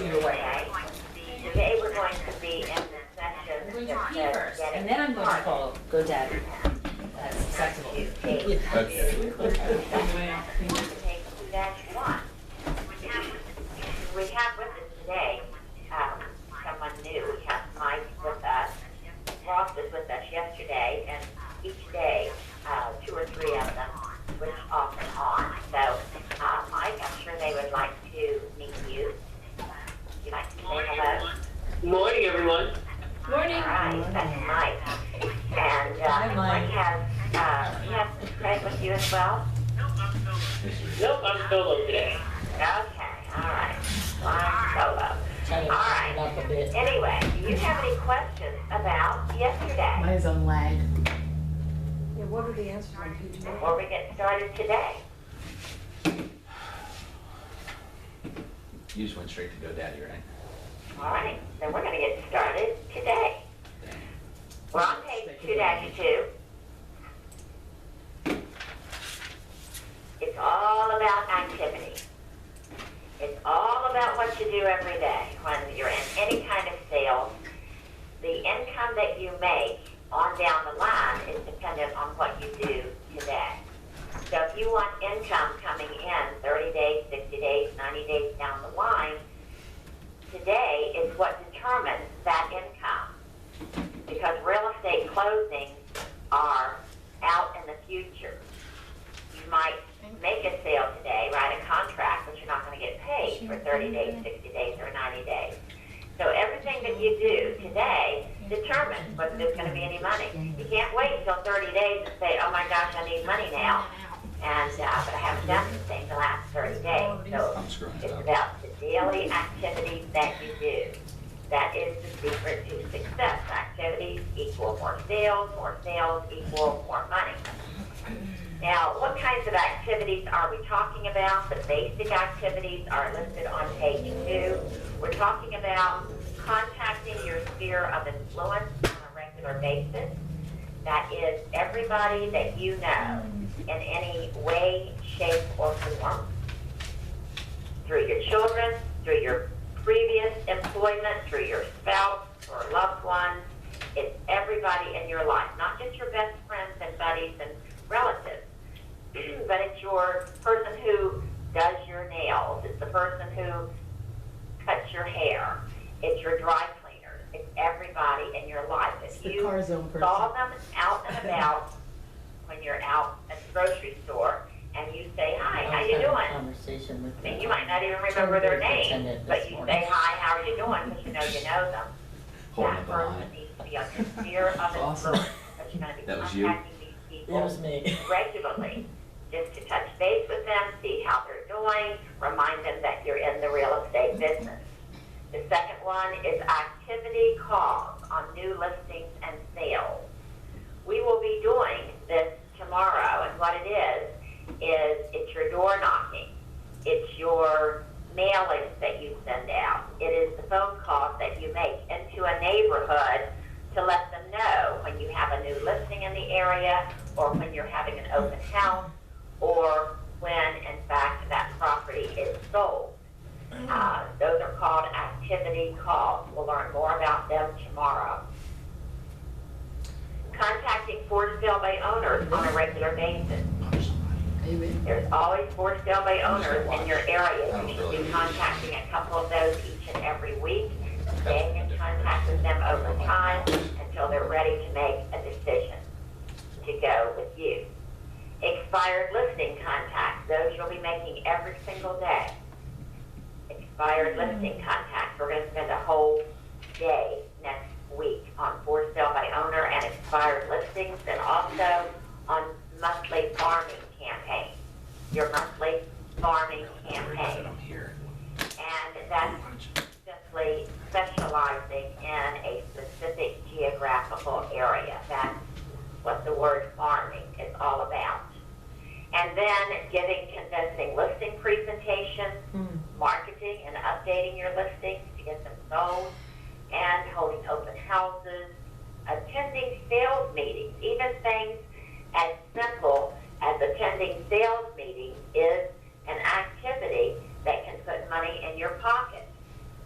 Either way. Okay? Today we're going to be in the session I'm going to that pee says first, getting and then I'm going to started. call GoDaddy. That's acceptable. To take Okay. 2-1. We have with us today someone new. We have Mike with us. Ross was with us yesterday, and each day, 2 or 3 of them switch off and on. So, Mike, I'm sure they would like to meet you. Would you like to say hello? Morning, everyone. Morning. All right, that's Mike. And Hi, Mike. Mike has Craig with you as well? Nope, I'm solo today. Okay, all right. Flying solo. Try to All right. lighten up a bit. Anyway, do you have any questions about yesterday Mine's on lag. Yeah, what are the answers on page one? before we get started today? You just went straight to GoDaddy, right? All right, then we're going to get started today. We're on page 2-2. It's all about activity. It's all about what you do every day. When you're in any kind of sales, the income that you make on down the line is dependent on what you do today. So if you want income coming in 30 days, 60 days, 90 days down the line, today is what determines that income. Because real estate closings are out in the future. You might make a sale today, write a contract, but you're not going to get paid for 30 days, 60 days, or 90 days. So everything that you do today determines whether there's going to be any money. You can't wait until 30 days and say, oh my gosh, I need money now. And but I haven't done anything the last 30 days. So I'm screwing it it's up. about the daily activities that you do. That is the secret to success. Activities equal more sales equal more money. Now, what kinds of activities are we talking about? The basic activities are listed on page 2. We're talking about contacting your sphere of influence on a regular basis. That is everybody that you know in any way, shape, or form. Through your children, through your previous employment, through your spouse or loved ones. It's everybody in your life, not just your best friends and buddies and relatives, but it's your person who does your nails. It's the person who cuts your hair. It's your dry cleaners. It's everybody in your life. If the you car zone person. saw them out and about when you're out at the grocery store and you say, hi, how you doing? Conversation with I mean, you might not even remember their name, attendant but this you morning. say, hi, how are you doing? Because you know them. Holding That up the person line. needs to be on your sphere of Awesome. influence. But you're going to be That was you? contacting these It people was me. regularly, just to touch base with them, see how they're doing, remind them that you're in the real estate business. The second one is activity calls on new listings and sales. We will be doing this tomorrow, and what it is it's your door knocking. It's your mailings that you send out. It is the phone calls that you make into a neighborhood to let them know when you have a new listing in the area, or when you're having an open house, or when, in fact, that property is sold. Those are called activity calls. We'll learn more about them tomorrow. Contacting for sale by owners on a regular basis. Amen. There's always for sale by owners in your area. You should be contacting a couple of those each and every week, staying in contact with them over time until they're ready to make a decision to go with you. Expired listing contacts, those you'll be making every single day. Expired listing contacts, we're going to spend a whole day next week on for sale by owner and expired listings, and also on monthly farming campaign. Your monthly farming campaign. And that's simply specializing in a specific geographical area. That's what the word farming is all about. And then giving convincing listing presentations, marketing and updating your listings to get them sold, and holding open houses, attending sales meetings. Even things as simple as attending sales meetings is an activity that can put money in your pocket.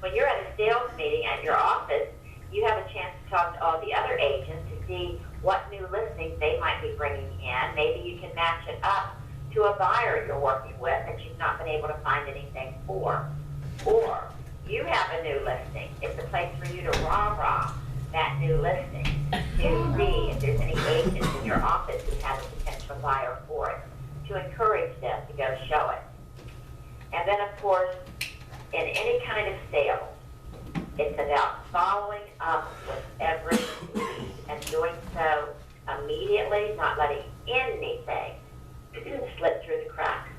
When when you're at a sales meeting at your office, you have a chance to talk to all the other agents to see what new listings they might be bringing in. Maybe you can match it up to a buyer you're working with that you've not been able to find anything for. Or you have a new listing. It's a place for you to rah-rah that new listing to see if there's any agents in your office who have a potential buyer for it, to encourage them to go show it. And then, of course, in any kind of sale, it's about following up with every lead and doing so immediately, not letting anything slip through the cracks.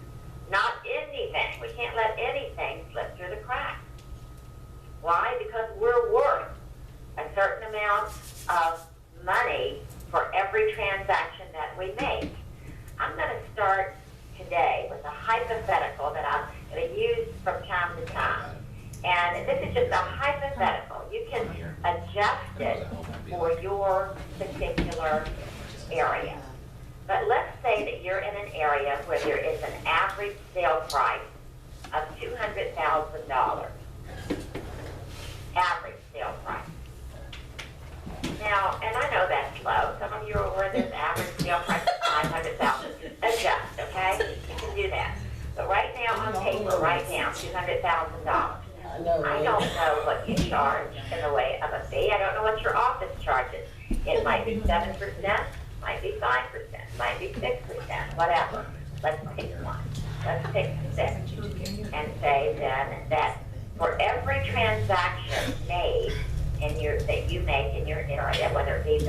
Not anything. We can't let anything slip through the cracks. Why? Because we're worth a certain amount of money for every transaction that we make. I'm going to start today with a hypothetical that I'm going to use from time to time. And this is just a hypothetical. You can adjust it for your particular area. But let's say that you're in an area where there is an average sale price of $200,000. Average sale price. Now, and I know that's low. Some of you are aware there's average sale price of $500,000. Adjust, okay? You can do that. But right now on paper, right now, $200,000. I don't know what you charge in the way of a fee. I don't know what your office charges. It might be 7%, might be 5%, might be 6%, whatever. Let's pick one. Let's pick 6 and say then that for every transaction made in that you make in your area, whether it be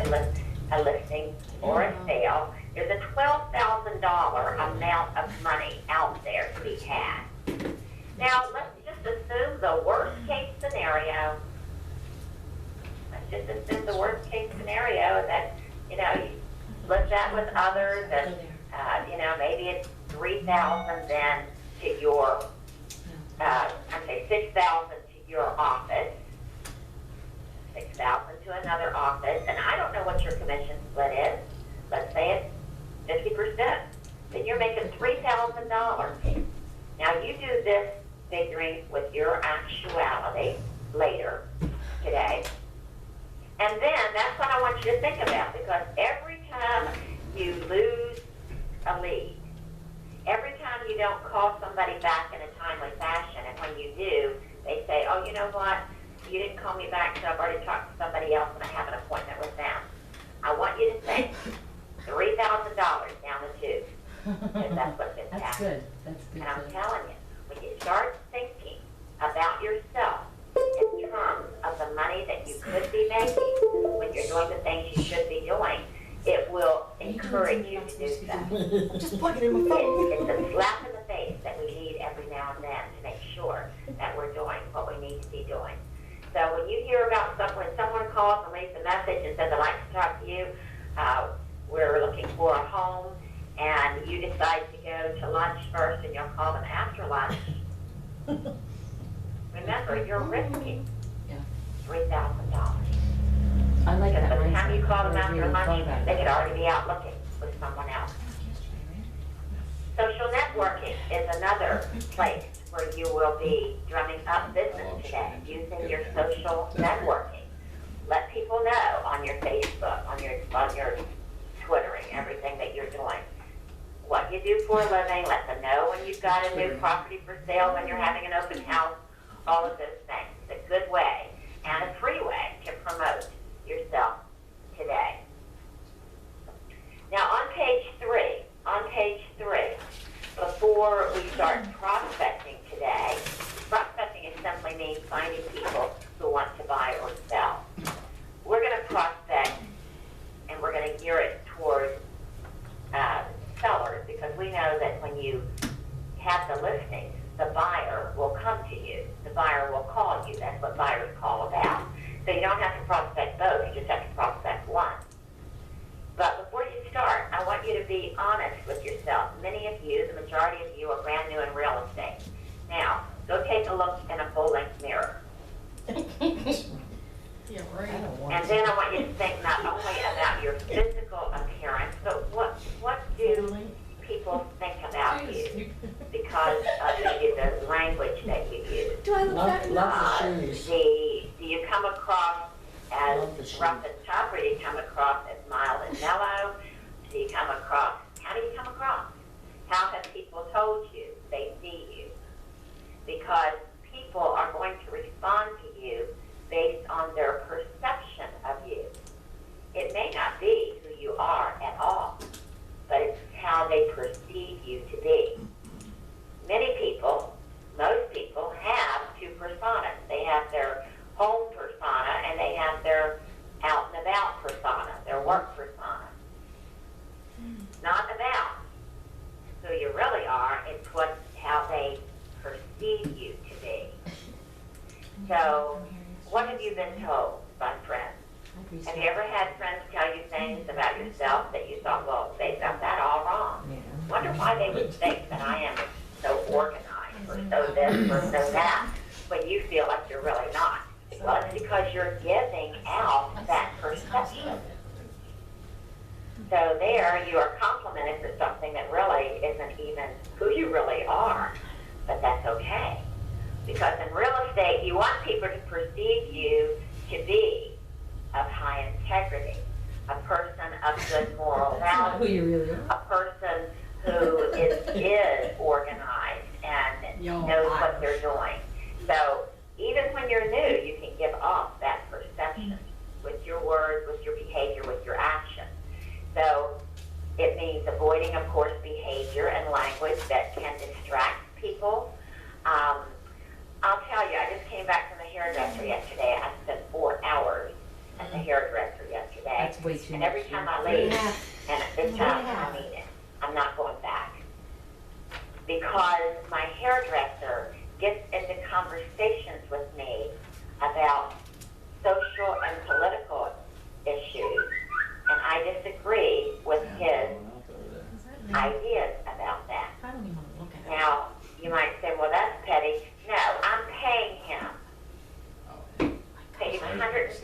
a listing or a sale, there's a $12,000 amount of money out there to be had. Now, let's just assume the worst case scenario. Let's just assume the worst case scenario that, you split that with others and, maybe it's $3,000 then to your, $6,000 to your office, $6,000 to another office, and I don't know what your commission split is. Let's say it's 50%. Then you're making $3,000. Now you do this figuring with your actuality later today. And then that's what I want you to think about, because every time you lose a lead, every time you don't call somebody back in a timely fashion, and when you do, they say, oh, you know what, you didn't call me back, so I've already talked to somebody else and I have an appointment with them. I want you to think $3,000 down the tube, because that's what just That's happened. good. That's good. And I'm telling you, when you start thinking about yourself in terms of the money that you could be making, when you're doing the things you should be doing, it will encourage you to do so. Just plug it in my phone. It's a slap in the face that we need every now and then to make sure that we're doing what we need to be doing. So when you hear about when someone calls and leaves a message and says, I'd like to talk to you, we're looking for a home, and you decide to go to lunch first and you'll call them after lunch, remember, you're risking $3,000. I like Because that. by the time mindset. you call them I after really thought lunch, about they it. could already be out looking with someone else. Social networking is another place where you will be drumming up business today, using your social networking. Let people know on your Facebook, on your Twittering, everything that you're doing. What you do for a living, let them know when you've got a new property for sale, when you're having an open house, all of those things. It's a good way and a free way to promote yourself today. Now on page three, before we start prospecting today, prospecting is simply means finding people who want to buy or sell. We're going to prospect and we're going to gear it toward sellers, because we know that when you have the listings, the buyer will come to you. The buyer will call you. That's what buyers call about. So you don't have to prospect both, you just have to prospect one. But before you start, I want you to be honest with yourself. Many of you, the majority of you, are brand new in real estate. Now, go take a look in a full-length mirror. Yeah, right. I don't want And to. then I want you to think not only about your physical appearance, but what do people think about you because of maybe the language that you use. Do I look fat? Love the shoes. Do you come across as Love the shoes. rough and tough, or do you come across as mild and mellow? Do you come across, how do you come across? How have people told you they see you? Because people are going to respond to you based on their perception of you. It may not be who you are at all, but it's how they perceive you to be. Many people, most people have two personas. They have their home persona and they have their out and about persona, their work persona. It's not about who you really are, it's how they perceive you to be. So, what have you been told by friends? Have you ever had friends tell you things about yourself that you thought, well, they got that all wrong? Wonder why they would think that I am so organized or so this or so that, but you feel like you're really not. Well, it's because you're giving out that perception. So there, you are complimented for something that really isn't even who you really are, but that's okay. Because in real estate, you want people to perceive you to be of high integrity, a person of good moral Not who values, you really are. a person who is organized and knows what they're doing. So even when you're new, you can give off that perception with your words, with your behavior, with your actions. So it means avoiding, of course, behavior and language that can distract people. I'll tell you, I just came back from the hairdresser yesterday. I spent 4 hours at the hairdresser yesterday. That's way too And much. every time I leave, and this time I mean it, I'm not going back. Because my hairdresser gets into conversations with me about social and political issues, and I disagree with his ideas about that. I don't even want to look at it. Now, you might say, well, that's petty. No, I'm paying him. Paying him $160,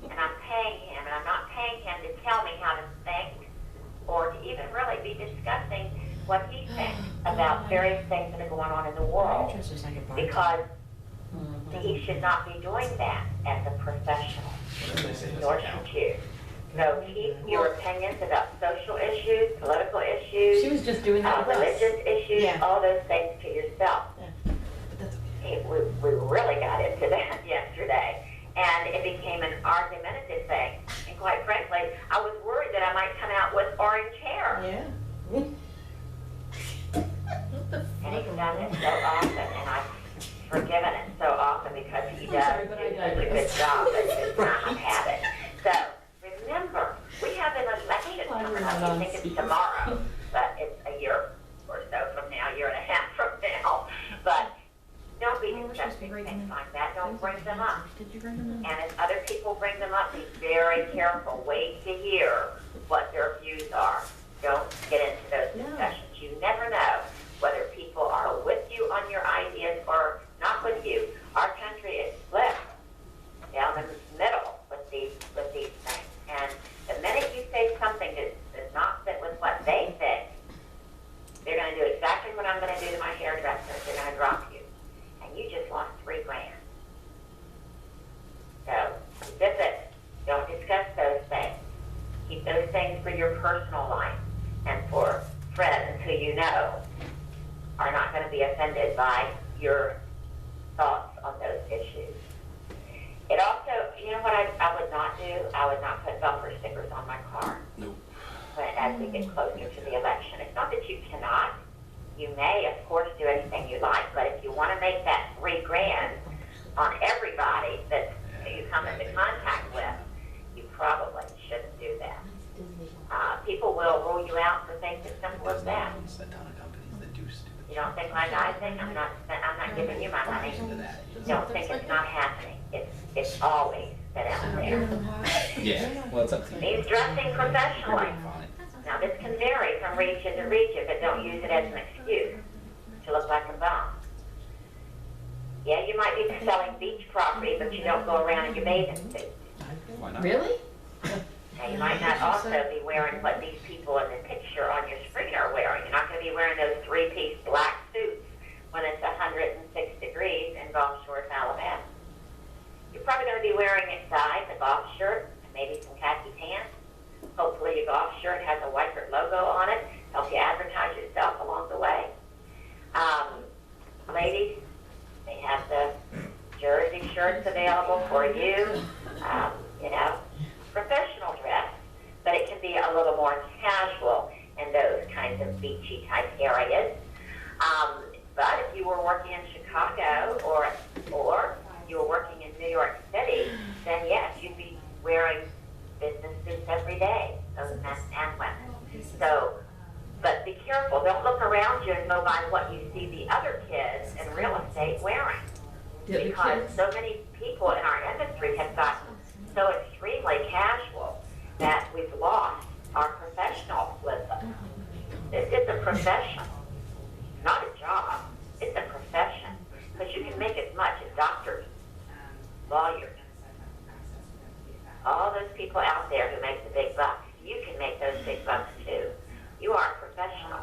and I'm paying him, and I'm not paying him to tell me how to think or to even really be discussing what he thinks about various things that are going on in the world, because he should not be doing that as a professional, nor should you. So keep your opinions about social issues, political issues, She was just doing that with us. religious issues, Yeah. all those things to yourself. But that's okay. We really got into that yesterday, and it became an argumentative thing. And quite frankly, I was worried that I might come out with orange hair. Yeah. What the And he's fuck? done it so often, and I've forgiven it so often because he I'm does sorry, but I do such a good digress. job at this time of habit. So remember, we have an election coming up. I think it's tomorrow, but it's a year or so from now, year and a half from now. But don't be discussing things like that. Don't bring them up. Did you bring them up? And if other people bring them up, be very careful. Wait to hear what their views are. Don't get into those discussions. You never know whether people are with you on your ideas or not with you. Our country is split down the middle with these things. And the minute you say something that does not fit with what they think, they're going to do exactly what I'm going to do to my hairdresser. They're going to drop you. And you just lost $3 grand. So, zip it. Don't discuss those things. Keep those things for your personal life and for friends who you know are not going to be offended by your thoughts on those issues. It also, you know what I would not do? I would not put bumper stickers on my car. Nope. As we get closer to the election. It's not that you cannot. You may, of course, do anything you like, but if you want to make that $3 grand on everybody that you come into contact with, you probably shouldn't do that. People will rule you out for things as simple as that. There's a ton of companies that do stupid You don't think like I think? I'm not giving you my money. shit into that. Don't think it's not happening. It's always been out there. Yeah, well, it's up to you. Means dressing professionally. Fine. Now, this can vary from region to region, but don't use it as an excuse to look like a bum. Yeah, you might be selling beach property, but you don't go around in your bathing suit. Why not? Really? Now, you might not also be wearing what these people in the picture on your screen are wearing. You're not going to be wearing those three-piece black suits when it's 106 degrees has a Weichert logo on it, help you advertise yourself along the way. Ladies, they have the jersey shirts available for you, you know, professional dress, but it can be a little more casual in those kinds of beachy type areas. But if you were working in Chicago or you were working in New York City, then yes, you'd be wearing business suits every day, those men and women. So, but be careful. Don't look around you and go by what you see the other kids in real estate wearing. Yeah, the Because kids. so many people in our industry have gotten so extremely casual that we've lost our professionalism. This is a profession, not a job. It's a profession. Because you can make as much as doctors, lawyers, all those people out there who make the big bucks. You can make those big bucks too. You are a professional.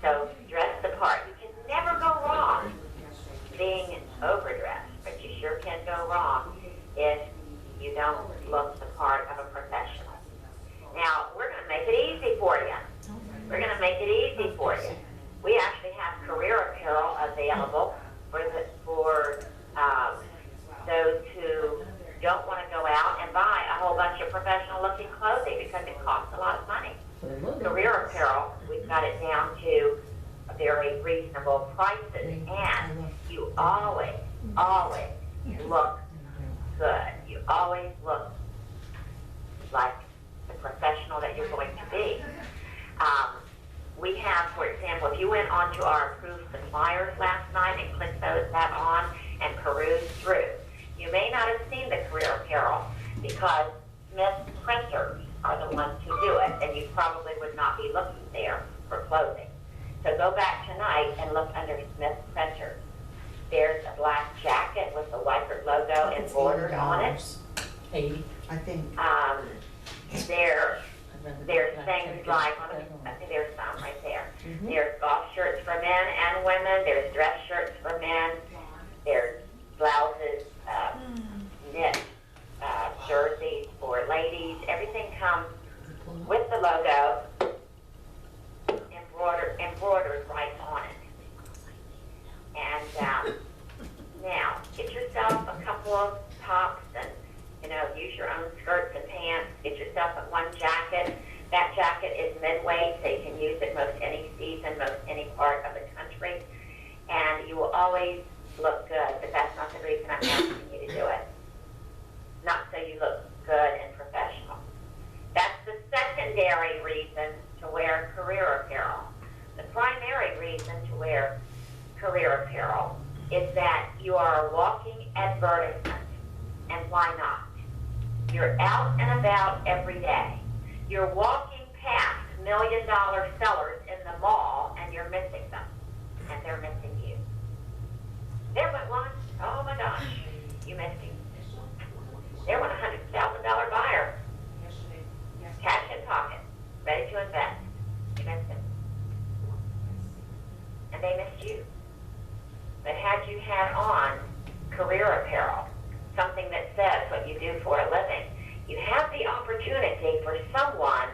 So dress the part. You can never go wrong being overdressed, but you sure can go wrong if you don't look the part of a professional. Now, we're going to make it easy for you. We're going to make it easy for you. We actually have career apparel available for those who don't want to go out and buy a whole bunch of professional-looking clothing because it costs a lot of money. Career apparel, we've got it down to very reasonable prices, and you always look good. You always look like the professional that you're going to be. We have, for example, if you went onto our approved suppliers last night and clicked that on and perused through, you may not have seen the career apparel because Smith printers are the ones who do it, and you probably would not be looking there for clothing. So go back tonight and look under Smith printers. There's a black jacket with the Weichert logo embroidered on it. 80, I think. There's things like, I think there's some right there. There's golf shirts for men and women. There's dress shirts for men. There's blouses, knit jerseys for ladies. Everything comes with the logo embroidered right on it. And now, get yourself a couple of tops and, you know, use your own skirts and pants. Get yourself one jacket. That jacket is mid-weight, so you can use it most any season, most any part of the country. And you will always look good, but that's not the reason I'm asking you to do it. Not so you look good and professional. That's the secondary reason to wear career apparel. The primary reason to wear career apparel is that you are a walking advertisement. And why not? You're out and about every day. You're walking past $1 million sellers in the mall and you're missing them. And they're missing you. There went one. Oh my gosh. You missed him. There went a $100,000 buyer. Cash in pocket. Ready to invest. You missed him. And they missed you. But had you had on career apparel, something that says what you do for a living, you have the opportunity for someone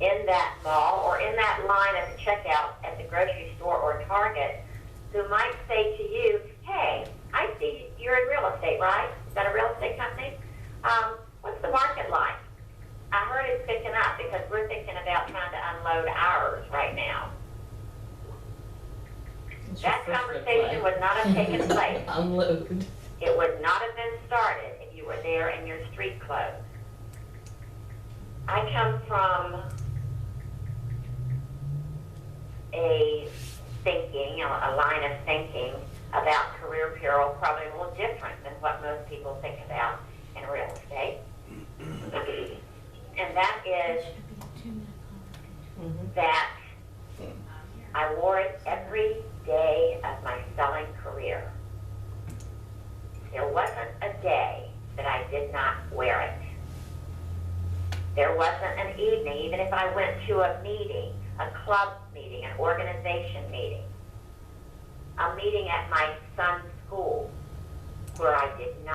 in that mall or in that line at the checkout at the grocery store or Target who might say to you, hey, I see you're in real estate, right? Is that a real estate company? What's the market like? I heard it's picking up because we're thinking about trying to unload ours right now. That conversation would not have taken place. Unload. It would not have been started if you were there in your street clothes. I come from a line of thinking about career apparel probably a little different than what most people think about in real estate. And that is that I wore it every day of my selling career. There wasn't a day that I did not wear it. There wasn't an evening, even if I went to a meeting, a club meeting, an organization meeting, a meeting at my son's school, where I did not